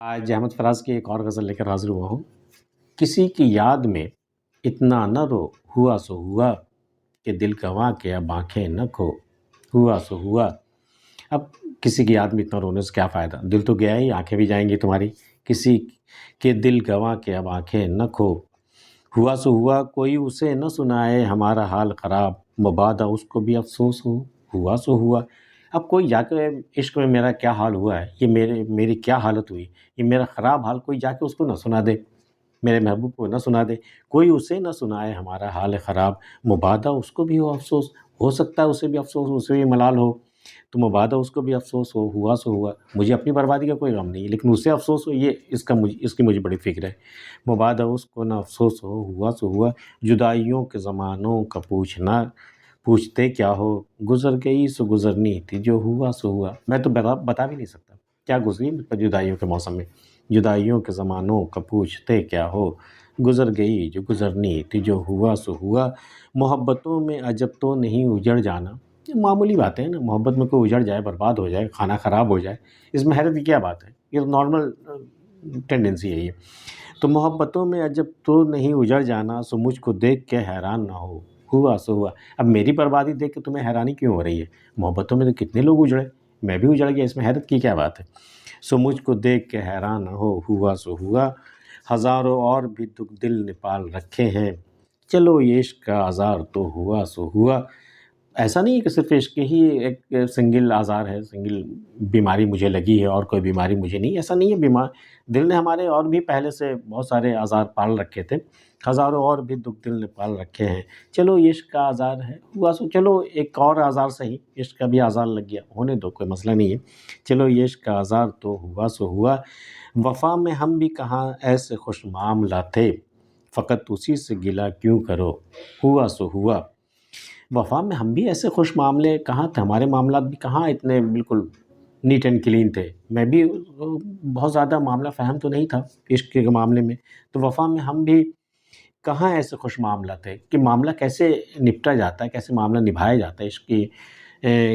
آج احمد فراز کی ایک اور غزل لے کر حاضر ہوا ہوں۔ کسی کی یاد میں اتنا نہ رو، ہوا سو ہوا کہ دل گنوا کے اب آنکھیں نہ کھو، ہوا سو ہوا۔ اب کسی کی یاد میں اتنا رونے سے کیا فائدہ، دل تو گیا ہی، آنکھیں بھی جائیں گی تمہاری۔ کسی کے دل گنوا کے اب آنکھیں نہ کھو، ہوا سو ہوا۔ کوئی اسے نہ سنائے ہمارا حال خراب، مبادا اس کو بھی افسوس ہو، ہوا سو ہوا۔ اب کوئی جا کے عشق میں میرا کیا حال ہوا ہے، یہ میری کیا حالت ہوئی، یہ میرا خراب حال کوئی جا کے اس کو نہ سنا دے، میرے محبوب کو نہ سنا دے۔ کوئی اسے نہ سنائے ہمارا حال خراب، مبادا اس کو بھی ہو افسوس، ہو سکتا ہے اسے بھی افسوس، اسے بھی ملال ہو، تو مبادا اس کو بھی افسوس ہو، ہوا سو ہوا۔ مجھے اپنی بربادی کا کوئی غم نہیں ہے، لیکن اسے افسوس ہو، یہ اس کی مجھے بڑی فکر ہے۔ مبادا اس کو نہ افسوس ہو، ہوا سو ہوا۔ جدائیوں کے زمانوں کا پوچھتے کیا ہو، گزر گئی سو گزرنی تھی جو ہوا سو ہوا۔ میں تو بتا بھی نہیں سکتا کیا گزری جدائیوں کے موسم میں۔ جدائیوں کے زمانوں کا پوچھتے کیا ہو، گزر گئی جو گزرنی تھی جو ہوا سو ہوا۔ محبتوں میں عجب تو نہیں اجڑ جانا، یہ معمولی بات ہے نا، محبت میں کوئی اجڑ جائے، برباد ہو جائے، کھانا خراب ہو جائے، اس میں حیرت کی کیا بات ہے، یہ نارمل ٹینڈنسی ہے یہ۔ تو محبتوں میں عجب تو نہیں اجڑ جانا، سو مجھ کو دیکھ کے حیران نہ ہو، ہوا سو ہوا۔ اب میری بربادی دیکھ کے تمہیں حیرانی کیوں ہو رہی ہے، محبتوں میں تو کتنے لوگ اجڑے، میں بھی اجڑ گیا، اس میں حیرت کی کیا بات ہے۔ سو مجھ کو دیکھ کے حیران نہ ہو، ہوا سو ہوا۔ ہزاروں اور بھی دکھ دل نے پال رکھے ہیں، چلو یہ عشق کا آزار تو ہوا سو ہوا۔ ایسا نہیں ہے کہ صرف عشق ہی ایک سنگل آزار ہے، سنگل بیماری مجھے لگی ہے اور کوئی بیماری مجھے نہیں، ایسا نہیں ہے۔ دل نے ہمارے اور بھی پہلے سے بہت سارے آزار پال رکھے تھے، ہزاروں اور بھی دکھ دل نے پال رکھے ہیں، چلو یہ عشق کا آزار ہے، ہوا سو، چلو ایک اور آزار صحیح، عشق کا بھی آزار لگ گیا، ہونے دو، کوئی مسئلہ نہیں ہے، چلو یہ عشق کا آزار تو ہوا سو ہوا۔ وفا میں ہم بھی کہاں ایسے خوش معاملہ تھے، فقط اسی سے گلہ کیوں کرو، ہوا سو ہوا۔ وفا میں ہم بھی ایسے خوش معاملے کہاں تھے، ہمارے معاملات بھی کہاں اتنے بالکل نیٹ اینڈ کلین تھے، میں بھی بہت زیادہ معاملہ فہم تو نہیں تھا عشق کے معاملے میں، تو وفا میں ہم بھی کہاں ایسے خوش معاملہ تھے کہ معاملہ کیسے نپٹا جاتا ہے، کیسے معاملہ نبھایا جاتا ہے، عشق کی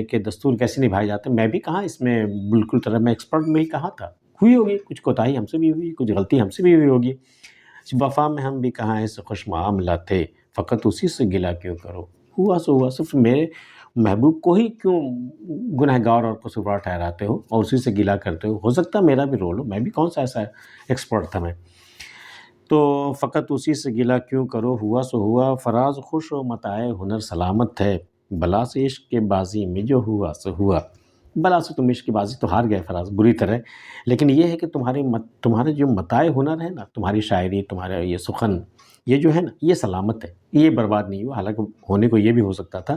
کے دستور کیسے نبھائے جاتے ہیں، میں بھی کہاں اس میں بالکل طرح میں ایکسپرٹ میں ہی کہاں تھا، ہوئی ہوگی کچھ کوتاہی ہم سے بھی ہوئی، کچھ غلطی ہم سے بھی ہوئی ہوگی۔ وفا میں ہم بھی کہاں ایسے خوش معاملہ تھے، فقط اسی سے گلہ کیوں کرو، ہوا سو ہوا۔ صرف میرے محبوب کو ہی کیوں گنہگار اور قصوروار ٹھہراتے ہو اور اسی سے گلہ کرتے ہو سکتا ہے میرا بھی رول ہو، میں بھی کون سا ایسا ایکسپرٹ تھا میں، تو فقط اسی سے گلہ کیوں کرو، ہوا سو ہوا۔ فراز خوش و متاع ہنر سلامت ہے، بلا سے عشق کے بازی میں جو ہوا سو ہوا۔ بلا سے تم عشق کی بازی تو ہار گئے فراز بری طرح، لیکن یہ ہے کہ تمہارے جو متاع ہنر ہے نا، تمہاری شاعری، تمہارا یہ سخن، یہ جو ہے نا، یہ سلامت ہے، یہ برباد نہیں ہوا، حالانکہ ہونے کو یہ بھی ہو سکتا تھا۔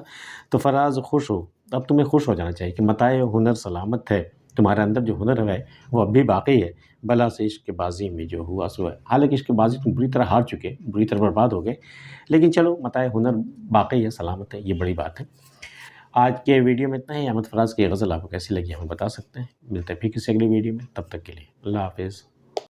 تو فراز خوش ہو، اب تمہیں خوش ہو جانا چاہیے کہ متاع ہنر سلامت ہے، تمہارے اندر جو ہنر ہے وہ اب بھی باقی ہے، بلا سے عشق کے بازی میں جو ہوا سو ہے۔ حالانکہ عشق کے بازی تم بری طرح ہار چکے، بری طرح برباد ہو گئے، لیکن چلو متاع ہنر باقی ہے، سلامت ہے، یہ بڑی بات ہے۔ آج کے ویڈیو میں اتنا ہی۔ احمد فراز کی غزل آپ کو کیسی لگی ہمیں بتا سکتے ہیں، ملتے ہیں پھر کسی اگلی ویڈیو میں، تب تک کے لیے اللہ حافظ۔